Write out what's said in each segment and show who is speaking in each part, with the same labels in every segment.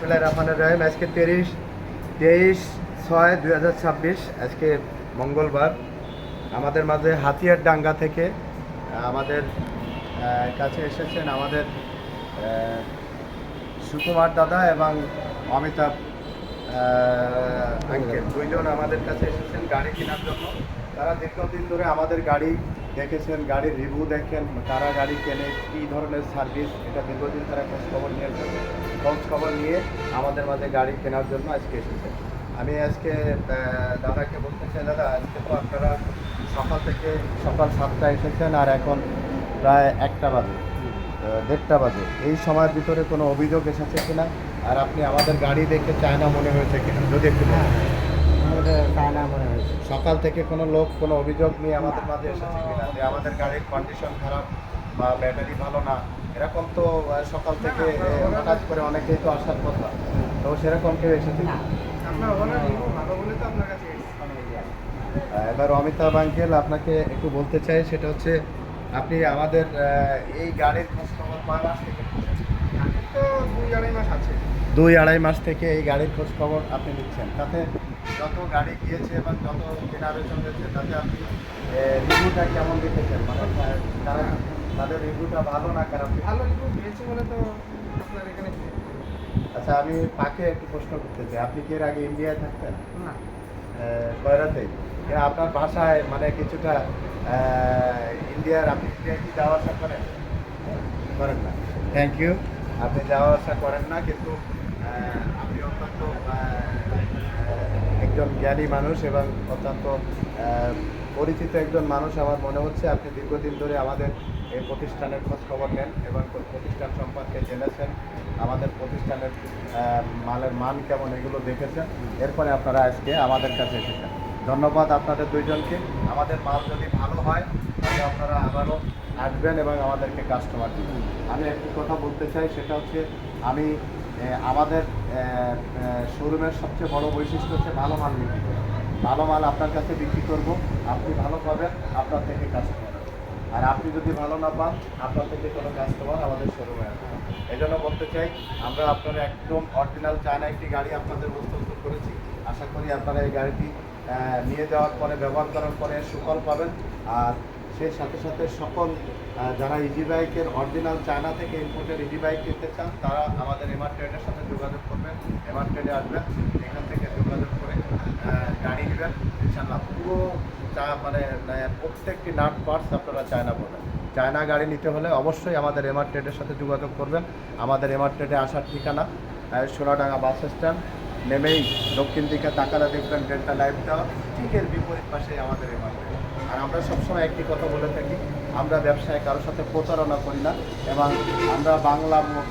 Speaker 1: বিসমিল্লাহির রহমানির রহিম। আজকে 23/6/2026, আজকে মঙ্গলবার। আমাদের মাঝে হাতিয়ারডাঙ্গা থেকে আমাদের কাছে এসেছেন আমাদের সুকুমার দাদা এবং অমিতাভ আঙ্কেল, দুইজন আমাদের কাছে এসেছেন গাড়ি কেনার জন্য। তারা দীর্ঘদিন ধরে আমাদের গাড়ি দেখেছেন, গাড়ির রিভিউ দেখেন, তারা গাড়ি কেনে, কী ধরনের সার্ভিস, এটা দীর্ঘদিন তারা খোঁজখবর নিয়েছেন। খোঁজখবর নিয়ে আমাদের মাঝে গাড়ি কেনার জন্য আজকে এসেছেন। আমি আজকে দাদাকে বলতে চাই, দাদা আজকে তো আপনারা সকাল 7টায় এসেছেন আর এখন প্রায় 1টা বাজে, 1:30 বাজে। এই সময়ের ভিতরে কোনো অভিযোগ এসেছে কিনা, আর আপনি আমাদের গাড়ি দেখে চায়না মনে হয়েছে কিনা যদি একটু বলেন।
Speaker 2: চায়না মনে হয়েছে।
Speaker 1: সকাল থেকে কোনো লোক কোনো অভিযোগ নিয়ে আমাদের মাঝে এসেছে কিনা যে আমাদের গাড়ির কন্ডিশন খারাপ বা ব্যাটারি ভালো না, এরকম তো সকাল থেকে হঠাৎ করে অনেকেই তো আসার কথা, তো সেরকম কেউ এসেছে কিনা? এবার অমিতাভ আঙ্কেল আপনাকে একটু বলতে চাই, সেটা হচ্ছে আপনি আমাদের এই গাড়ির খোঁজখবর কয় মাস থেকে
Speaker 2: তো 2-2.5 মাস আছে।
Speaker 1: 2-2.5 মাস থেকে এই গাড়ির খোঁজ খবর আপনি নিচ্ছেন। তাতে যত গাড়ি গিয়েছে এবং যত জেনারেশন হয়েছে তাতে আপনি রিভিউটা কেমন দেখেছেন? মানে তারা তাদের রিভিউটা ভালো না খারাপ?
Speaker 2: ভালো রিভিউ পেয়েছি বলে তো আপনার এখানে।
Speaker 1: আচ্ছা, আমি পাকে একটু প্রশ্ন করতে চাই, আপনি কি এর আগে ইন্ডিয়ায় থাকতেন?
Speaker 2: না,
Speaker 1: কয়রাতে? আপনার ভাষায় মানে কিছুটা আপনি ইন্ডিয়ায় কি যাওয়া আসা করেন? করেন না। Thank you. আপনি যাওয়া আসা করেন না, কিন্তু আপনি অত্যন্ত একজন জ্ঞানী মানুষ এবং অত্যন্ত পরিচিত একজন মানুষ। আমার মনে হচ্ছে আপনি দীর্ঘদিন ধরে আমাদের এই প্রতিষ্ঠানের খোঁজ খবর নেন এবং প্রতিষ্ঠান সম্পর্কে জেনেছেন, আমাদের প্রতিষ্ঠানের মালের মান কেমন এগুলো দেখেছেন, এরপরে আপনারা আজকে আমাদের কাছে এসেছেন। ধন্যবাদ আপনাদের দুইজনকে। আমাদের মাল যদি ভালো হয় তাহলে আপনারা আবারও আসবেন এবং আমাদেরকে কাস্টমার দিবেন। আমি একটি কথা বলতে চাই, সেটা হচ্ছে আমি আমাদের শোরুমের সবচেয়ে বড় বৈশিষ্ট্য হচ্ছে ভালো মাল বিক্রি করা। ভালো মাল আপনার কাছে বিক্রি করব, আপনি ভালো পাবেন, আপনার থেকে কাস্টমার। আর আপনি যদি ভালো না পান, আপনার থেকে কোনো কাস্টমার আমাদের শোরুমে আসবে। এই জন্য বলতে চাই, আমরা আপনারা একদম অরিজিনাল চায়না একটি গাড়ি আপনাদের প্রস্তুত করেছি। আশা করি আপনারা এই গাড়িটি নিয়ে যাওয়ার পরে, ব্যবহার করার পরে সুফল পাবেন। আর সেই সাথে সাথে সকল যারা ইজি বাইকের অরিজিনাল চায়না থেকে ইম্পোর্টেড ইজি বাইক কিনতে চান, তারা আমাদের এমআর ট্রেডের সাথে যোগাযোগ করবেন, এমআর ট্রেডে আসবেন, এখান থেকে যোগাযোগ করে গাড়ি নেবেন। ইনশাআল্লাহ পুরো মানে প্রত্যেকটি নাট পার্টস আপনারা চায়না পাবেন। চায়না গাড়ি নিতে হলে অবশ্যই আমাদের এমআর ট্রেডের সাথে যোগাযোগ করবেন। আমাদের এমআর ট্রেডে আসার ঠিকানা সোনাডাঙ্গা বাস স্ট্যান্ড, নেমেই দক্ষিণ দিকে তাকালে দেখবেন ডেল্টা লাইফ টাওয়ার, ঠিক এর বিপরীত পাশে আমাদের এমআর ট্রেড। আর আমরা সবসময় একটি কথা বলে থাকি, আমরা ব্যবসায় কারোর সাথে প্রতারণা করি না এবং আমরা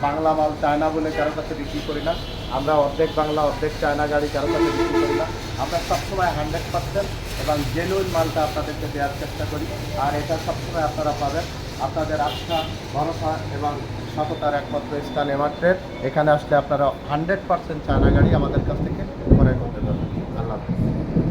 Speaker 1: বাংলা মাল চায়না বলে কারোর কাছে বিক্রি করি না। আমরা অর্ধেক বাংলা অর্ধেক চায়না গাড়ি কারোর কাছে বিক্রি করি না। আমরা সবসময় 100% এবং জেনুইন মালটা আপনাদেরকে দেওয়ার চেষ্টা করি। আর এটা সবসময় আপনারা পাবেন। আপনাদের আস্থা, ভরসা এবং সততার একমাত্র স্থান এমআর ট্রেড। এখানে আসলে আপনারা 100% চায়না গাড়ি আমাদের কাছ থেকে করে